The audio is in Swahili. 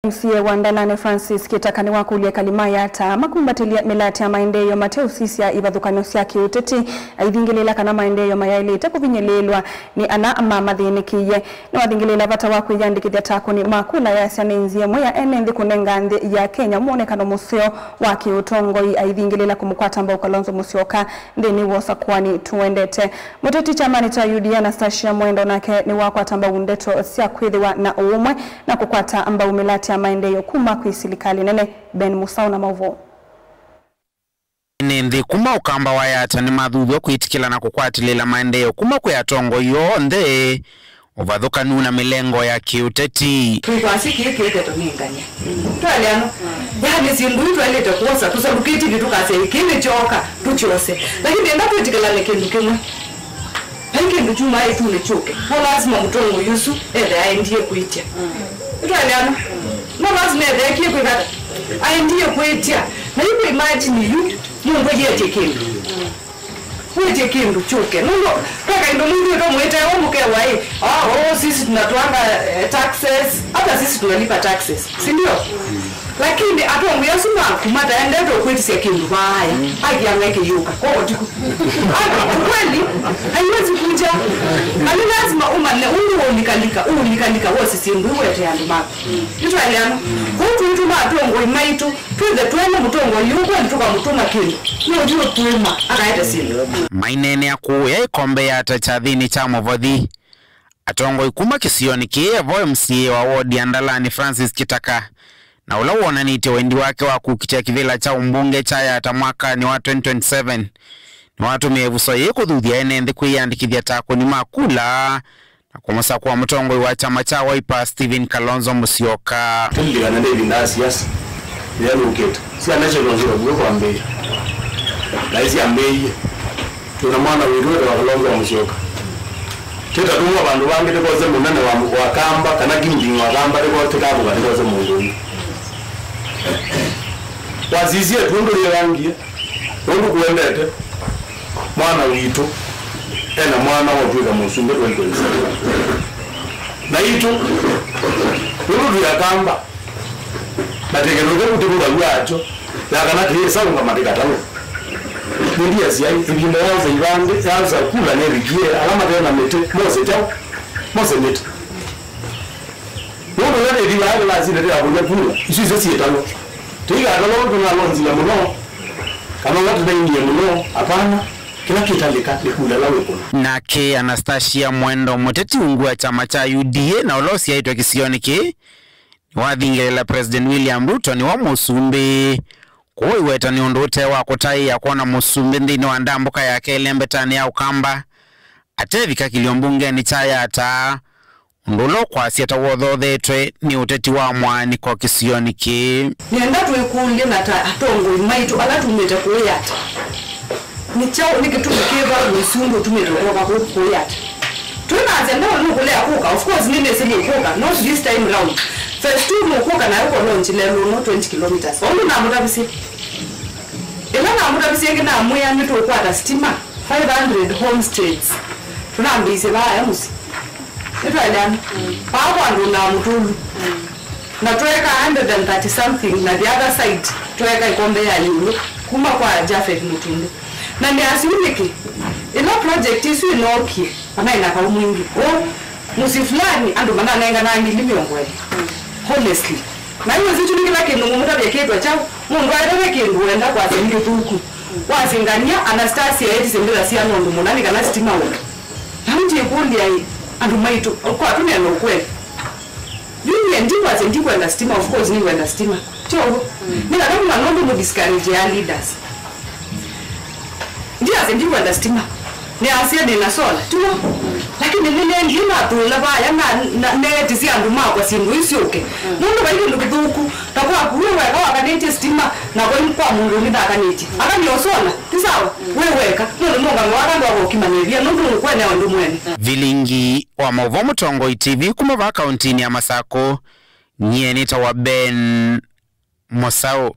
MCA wa Ndalane Francis kitakaniwa kulia kalima yata makumbatilia milati ya maendeleo Mateo Sisia ibadhukanyo cia kiuteti aithingilela kana maendeleo mayailite kuvinyelelwa ni ana mathinikiye ni wathingilela bata wa kwiyandikithia takuni makula ya cianenzie moya enenthi kunenga nthi ya Kenya muonekano musio wa kiutongoi aithingilela kumukwata mbao Kalonzo Musyoka ndini wosa kwani tuendete muteti chamani cha UDA Anastasia Mwendo nake ni wakwata mbao ndeto cia kwithiwa na umwe na kukwata mbao milati ya maendeleo kuma kwa serikali nene Ben Musau na Mauvo Nindi kuma ukamba wa yata ni mathutho kwitikila na kukwatilela maendeleo kuma kwa yatongo yonthe uvadhuka nuna milengo ya kiuteti kwasi kike to ninganya twaliano yani sindu twaleta kuosa tusabukiti bitukase kile choka tuchose lakini enda kwitikila ne kindu kimwe henge ndujuma yetu ne choke lazima mutongo yusu aendie kuitia twaliano no lazima eke kwikata aendie kuitia na hiyo imagine you mungu yete kindu Wete kindu choke. Nuno kaka ndo mungu ndo mwete omuke wai. Sisi tunatoanga taxes. Hata sisi tunalipa taxes. Si ndio? Lakini atongo yasuma kumata endeto kwetisia kindu baya. Agiameke yuka. Kwa tiku. Kweli haiwezi kuja. Ani lazima umane unikalika wosi sindu wete yandu mako. Ndio aliano. Kwa mtu matongo imaitu tuze twene mutongo yuko ntuka mutuma kindu. Ndio tuima akaita sindu. Mainene ya kuya ikombe ya tachathini cha Muvothi atongo ikuma kisioni kie vo MCA wa ward ya Ndalane Francis Kitaka na ula wonanite wendi wake wa kukitia kivila cha umbunge cha yata mwaka ni wa 2027 ni watu mevuso yekuthuthia enenthi kwiyandikithia takuni makula na kumusa kwa mutongo wa chama cha Wiper Stephen Kalonzo Musyoka tuligana ndevi na siasa yani uketa si anacho nziro bwo kwa mbele laisi ambeye tuna mwana wiru wa Kalonzo Musyoka teta tumwa bandu bange tekoze munene wa kamba kana ginjingi wa kamba tekoze kabu tekoze mungu wazizie tundu yerangie tundu kuendete mwana witu ena mwana wa tuga musumbe 2027 na itu tundu ya kamba bategeroge kutibura bwacho na kana tisa ungamadikatalo ndia sia ibinda yaza ibande yaza kula nebigie alama tena mete mose mete wono lele diwa lazima ndio abunye kula isizo sietalo tiga alo tuna lonzi ya muno kama watu naingia muno hapana kila kitalika kula lawe kuna nake Anastasia Mwendo muteti ungua chama cha UDA na olosi yaitwa kisioni ki wathingilela President William Ruto ni wa musumbi Koi weta ni undote wa kutai ya kuona musumbi ndini wa ndambuka ya kelembetani ya ukamba atevika kiliombunge ni chaya ata undulo kwa sieta wodhodhetwe ni uteti wa mwani kwa kisioni ki nienda tuikulie na atongo imaitu ala tumeta kuyata ni chao ni kitu kiva musundu tumeta kwa kuyata tunaanza ndio nukulea kuka of course nime sije kuka not this time round first two mukuka na yuko launch lelo no 20 kilometers ondo na mutabisi ila na mutabisi ngina amuya nito kwata stima 500 homestays tunambise baya musi ito aliana papo ndo na mutulu na tuweka 130 something na the other side tuweka ikombe ya yulu kuma kwa Jafet Mutunde na ni asiuniki ila project isu inoki ana inaka mwingi musi fulani ando mana nenga na ngili miongweli honestly na hiyo zitu nikila kindu mumutabye kitwa chao mundu aitake kindu enda kwa zingi tuku wazingania Anastasia eti sembira sia nondu munani kana stima wona hamti kundi ai andu maitu kwa tunia no kweli yule ndi kwenda stima of course ni kwenda stima choo nina kama nondu mu discourage ya leaders ndi kwenda stima ni asia na sola tuno lakini nile ndima tula baya na neti si anduma kwa sindu isioke mundu baiki ndukuthuku takwa kuwe kwa kaneti stima na kwa mundu ni dakaneti akani osola tisawa weweka ndio mungu ngwaka ndo akimanyevia nundu kwene ndu mwene Vilingi wa Mauvo Mutongo TV kumava kauntini ya Masako nyeni tawa Ben Musau.